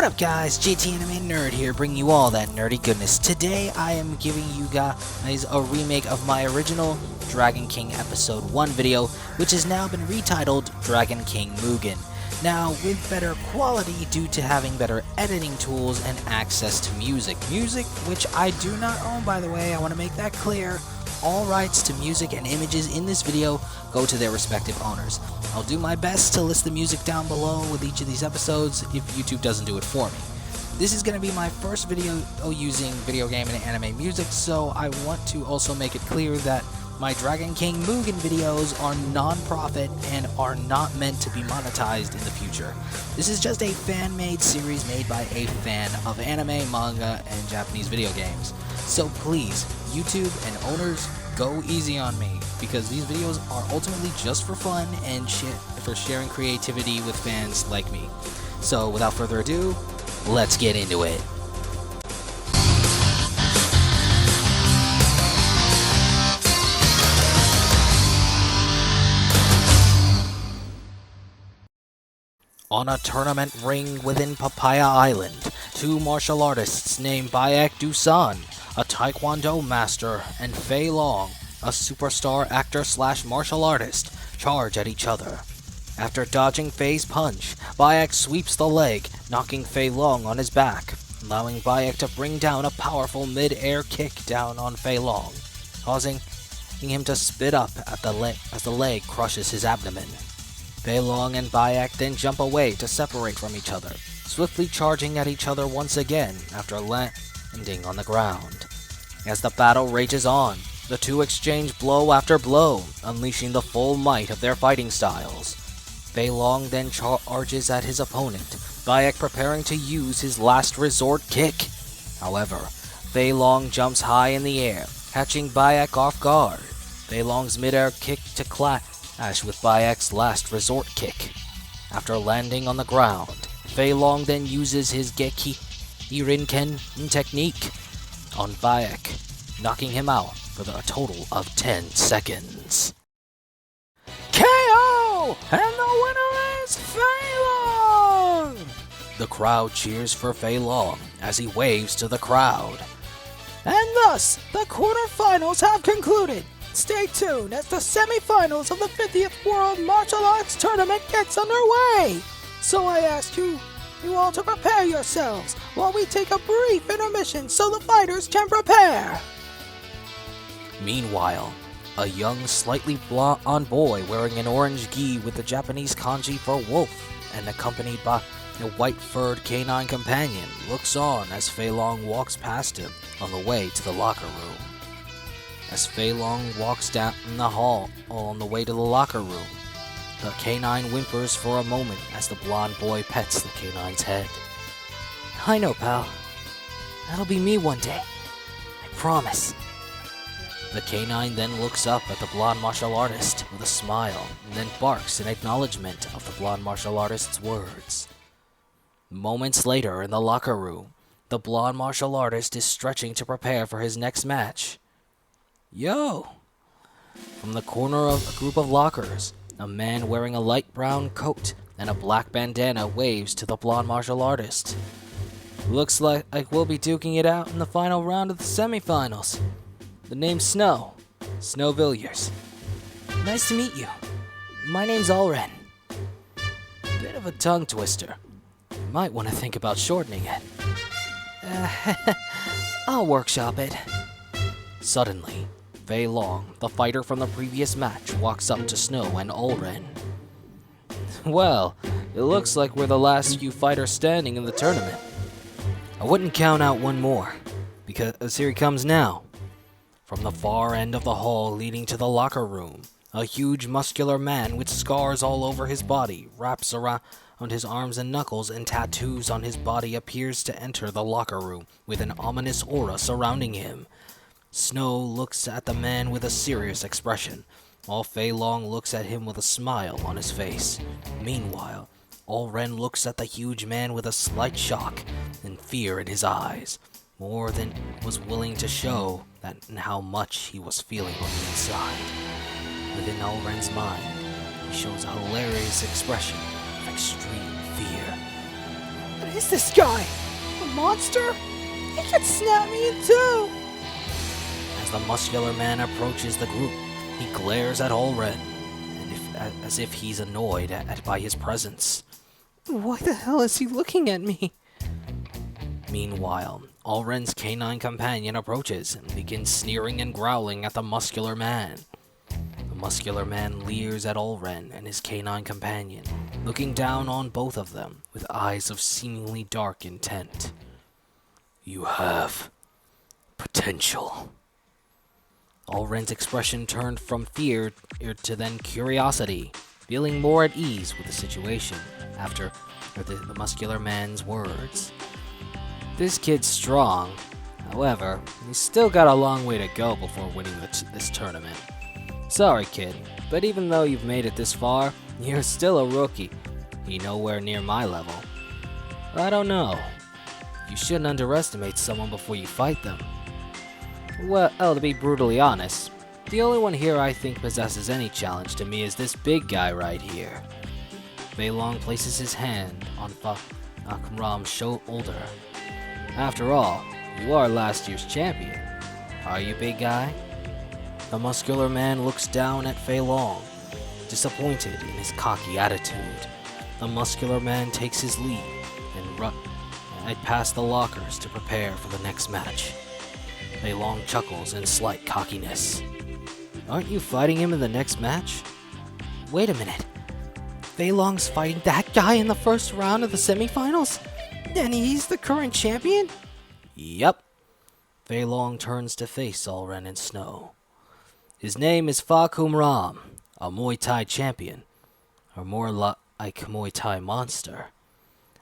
What up guys, JT Anime Nerd here, bringing you all that nerdy goodness. Today I am giving you guys a remake of my original Dragon King Episode 1 video, which has now been retitled Dragon King Mugen. Now, with better quality due to having better editing tools and access to music. Music, which I do not own, by the way, I want to make that clear. All rights to music and images in this video go to their respective owners. I'll do my best to list the music down below with each of these episodes if YouTube doesn't do it for me. This is going to be my first video using video game and anime music, so I want to also make it clear that my Dragon King Mugen videos are non-profit and are not meant to be monetized in the future. This is just a fan-made series made by a fan of anime, manga, and Japanese video games. So please, YouTube and owners, go easy on me, because these videos are ultimately just for fun and for sharing creativity with fans like me. So without further ado, let's get into it. On a tournament ring within Papaya Island, two martial artists named Bayek Dusan, a taekwondo master, and Fei Long, a superstar actor / martial artist, charge at each other. After dodging Fei's punch, Bayek sweeps the leg, knocking Fei Long on his back, allowing Bayek to bring down a powerful mid-air kick down on Fei Long, causing him to spit up at as the leg crushes his abdomen. Fei Long and Bayek then jump away to separate from each other, swiftly charging at each other once again after landing on the ground. As the battle rages on, the two exchange blow after blow, unleashing the full might of their fighting styles. Fei Long then charges at his opponent, Bayek preparing to use his last resort kick. However, Fei Long jumps high in the air, catching Bayek off guard. Fei Long's mid-air kick to clash with Bayek's last resort kick. After landing on the ground, Fei Long then uses his Geki Rinken technique on Bayek, knocking him out for a total of 10 seconds. KO! And the winner is Fei Long! The crowd cheers for Fei Long as he waves to the crowd. And thus, the quarterfinals have concluded. Stay tuned as the semifinals of the 50th World Martial Arts Tournament gets underway. So I ask you all to prepare yourselves while we take a brief intermission so the fighters can prepare. Meanwhile, a young, slightly blonde boy wearing an orange gi with the Japanese kanji for wolf and accompanied by a white-furred canine companion looks on as Fei Long walks past him on the way to the locker room. As Fei Long walks down the hall on the way to the locker room, the canine whimpers for a moment as the blonde boy pets the canine's head. I know, pal. That'll be me one day. I promise. The canine then looks up at the blonde martial artist with a smile and then barks in acknowledgement of the blonde martial artist's words. Moments later in the locker room, the blonde martial artist is stretching to prepare for his next match. Yo! From the corner of a group of lockers, a man wearing a light brown coat and a black bandana waves to the blonde martial artist. Looks like we'll be duking it out in the final round of the semifinals. The name's Snow Villiers. Nice to meet you. My name's Ulren. Bit of a tongue twister. You might want to think about shortening it. I'll workshop it. Suddenly, Fei Long, the fighter from the previous match, walks up to Snow and Ulren. Well, it looks like we're the last few fighters standing in the tournament. I wouldn't count out one more, because here he comes now. From the far end of the hall leading to the locker room, a huge muscular man with scars all over his body, wraps around his arms and knuckles, and tattoos on his body appears to enter the locker room with an ominous aura surrounding him. Snow looks at the man with a serious expression, while Fei Long looks at him with a smile on his face. Meanwhile, Ulren looks at the huge man with a slight shock and fear in his eyes, more than was willing to show that and how much he was feeling on the inside. Within Ulren's mind, he shows a hilarious expression of extreme fear. is this guy? A monster? He could snap me in two! As the muscular man approaches the group, he glares at Allred, as if he's annoyed by his presence. Why the hell is he looking at me? Meanwhile, Allred's canine companion approaches and begins sneering and growling at the muscular man. The muscular man leers at Allred and his canine companion, looking down on both of them with eyes of seemingly dark intent. You have potential. Allred's expression turned from fear to then curiosity, feeling more at ease with the situation after the muscular man's words. This kid's strong. However, he's still got a long way to go before winning this tournament. Sorry, kid, but even though you've made it this far, you're still a rookie. You're nowhere near my level. I don't know. You shouldn't underestimate someone before you fight them. Well, to be brutally honest, the only one here I think possesses any challenge to me is this big guy right here. Fei Long places his hand on Fakumram's shoulder. After all, you are last year's champion. Are you, big guy? The muscular man looks down at Fei Long, disappointed in his cocky attitude. The muscular man takes his leave and head past the lockers to prepare for the next match. Fei Long chuckles in slight cockiness. Aren't you fighting him in the next match? Wait a minute. Fei Long's fighting that guy in the first round of the semifinals? And he's the current champion? Yep. Fei Long turns to face Allred and Snow. His name is Fakumram, a Muay Thai champion, or more like Muay Thai monster.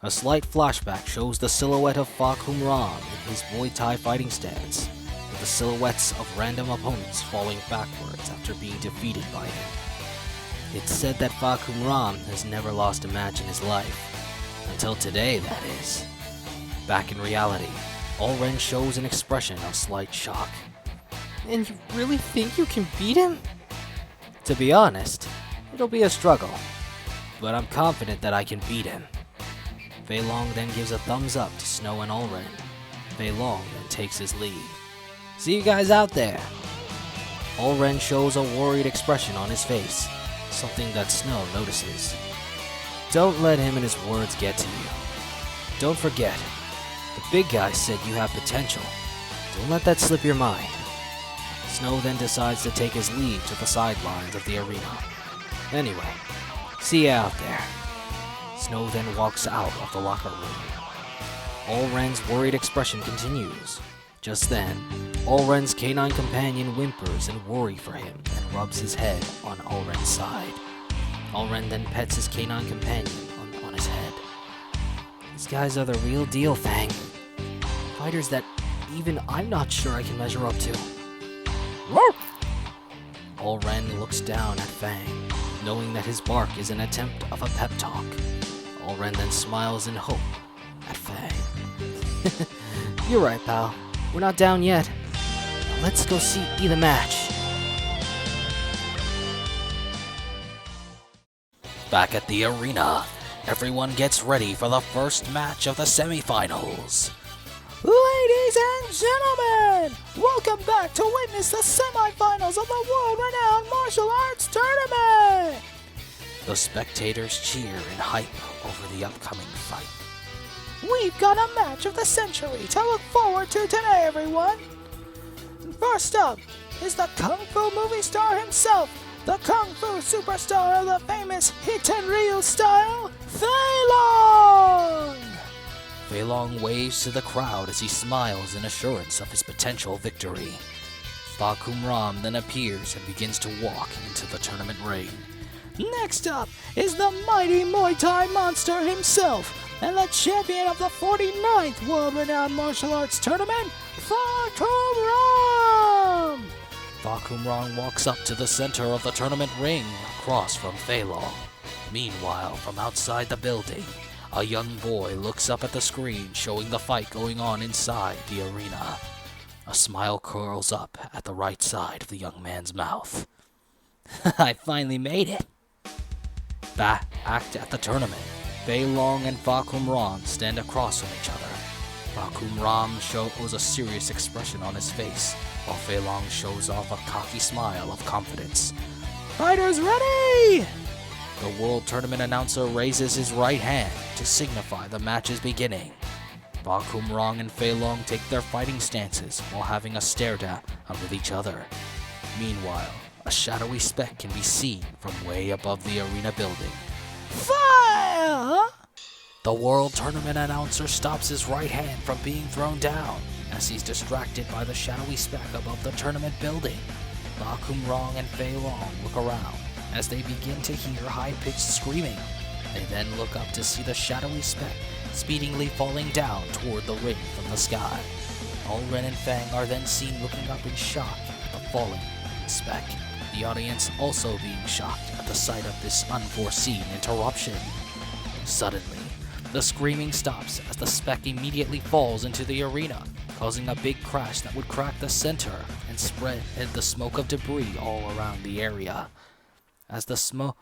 A slight flashback shows the silhouette of Fakumram in his Muay Thai fighting stance, with the silhouettes of random opponents falling backwards after being defeated by him. It's said that Fakumram has never lost a match in his life. Until today, that is. Back in reality, Allred shows an expression of slight shock. And you really think you can beat him? To be honest, it'll be a struggle, but I'm confident that I can beat him. Fei Long then gives a thumbs up to Snow and Allred. Fei Long then takes his lead. See you guys out there! Allred shows a worried expression on his face, something that Snow notices. Don't let him and his words get to you. Don't forget, the big guy said you have potential. Don't let that slip your mind. Snow then decides to take his lead to the sidelines of the arena. Anyway, see ya out there. Snow then walks out of the locker room. Allred's worried expression continues. Just then, Allred's canine companion whimpers in worry for him and rubs his head on Allred's side. Allred then pets his canine companion on his head. These guys are the real deal, Fang. Fighters that even I'm not sure I can measure up to. Allred looks down at Fang, knowing that his bark is an attempt of a pep talk. Allred then smiles in hope at Fang. You're right, pal. We're not down yet. Now let's go see the match. Back at the arena, everyone gets ready for the first match of the semifinals. Ladies and gentlemen, welcome back to witness the semifinals of the world-renowned martial arts tournament! The spectators cheer and hype over the upcoming fight. We've got a match of the century to look forward to today, everyone! First up is the Kung Fu movie star himself, the Kung Fu superstar of the famous Hit and Reel style, Fei Long! Fei Long waves to the crowd as he smiles in assurance of his potential victory. Fakumram then appears and begins to walk into the tournament ring. Next up is the mighty Muay Thai monster himself, and the champion of the 49th world-renowned martial arts tournament, Fakumram! Fakumram walks up to the center of the tournament ring, across from Fei Long. Meanwhile, from outside the building, a young boy looks up at the screen showing the fight going on inside the arena. A smile curls up at the right side of the young man's mouth. I finally made it! Back at the tournament, Fei Long and Fa Kumran stand across from each other. Fa Kumran shows a serious expression on his face, while Fei Long shows off a cocky smile of confidence. Fighters ready! The World Tournament announcer raises his right hand to signify the match is beginning. Fa Kumran and Fei Long take their fighting stances while having a stare-down with each other. Meanwhile, a shadowy speck can be seen from way above the arena building. Fire! The World Tournament announcer stops his right hand from being thrown down as he's distracted by the shadowy speck above the tournament building. Fa Kumran and Fei Long look around as they begin to hear high-pitched screaming. They then look up to see the shadowy speck speedily falling down toward the ring from the sky. Ren and Fang are then seen looking up in shock at the falling speck, the audience also being shocked at the sight of this unforeseen interruption. Suddenly, the screaming stops as the speck immediately falls into the arena, causing a big crash that would crack the center and spread the smoke of debris all around the area. As the smoke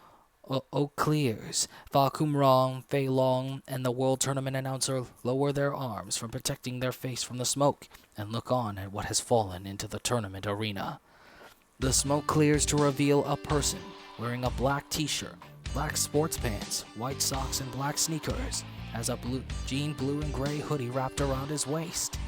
clears, Fa Kumran, Fei Long, and the World Tournament announcer lower their arms from protecting their face from the smoke and look on at what has fallen into the tournament arena. The smoke clears to reveal a person wearing a black t-shirt, black sports pants, white socks, and black sneakers, has a blue and gray hoodie wrapped around his waist.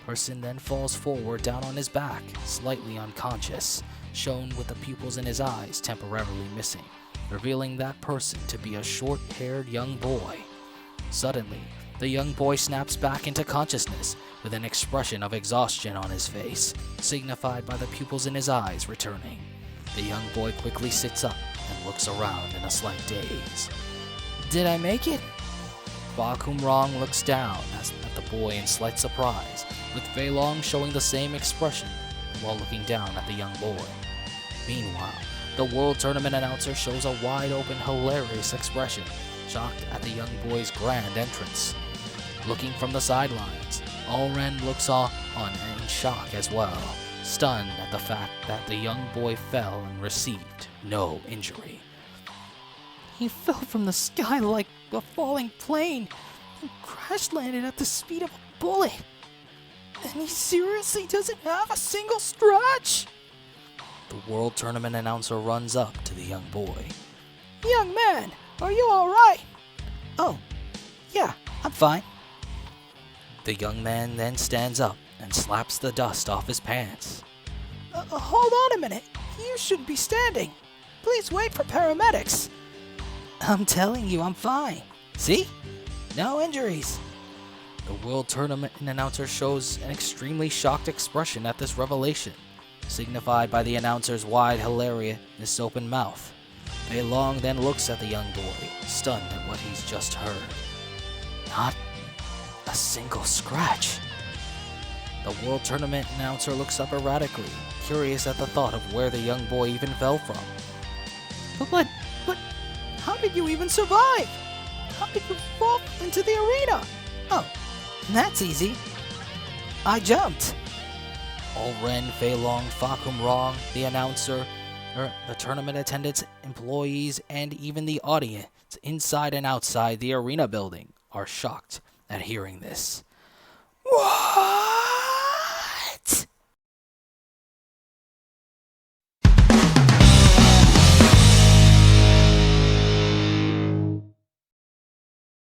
Person then falls forward down on his back, slightly unconscious, shown with the pupils in his eyes temporarily missing, revealing that person to be a short-haired young boy. Suddenly, the young boy snaps back into consciousness with an expression of exhaustion on his face, signified by the pupils in his eyes returning. The young boy quickly sits up and looks around in a slight daze. Did I make it? Fa Kumran looks down at the boy in slight surprise, with Fei Long showing the same expression while looking down at the young boy. Meanwhile, the World Tournament announcer shows a wide-open, hilarious expression, shocked at the young boy's grand entrance. Looking from the sidelines, Ren looks on in shock as well, stunned at the fact that the young boy fell and received no injury. He fell from the sky like a falling plane and crash-landed at the speed of a bullet. And he seriously doesn't have a single scratch? The World Tournament announcer runs up to the young boy. Young man, are you alright? Oh, yeah, I'm fine. The young man then stands up and slaps the dust off his pants. Hold on a minute. You shouldn't be standing. Please wait for paramedics. I'm telling you, I'm fine. See? No injuries. The World Tournament announcer shows an extremely shocked expression at this revelation, signified by the announcer's wide, hilarious open mouth. Fei Long then looks at the young boy, stunned at what he's just heard. Not a single scratch. The World Tournament announcer looks up erratically, curious at the thought of where the young boy even fell from. But how did you even survive? How did you fall into the arena? Oh, that's easy. I jumped. Ren, Fei Long, Fa Kumran, the announcer, the tournament attendants, employees, and even the audience inside and outside the arena building are shocked at hearing this. What?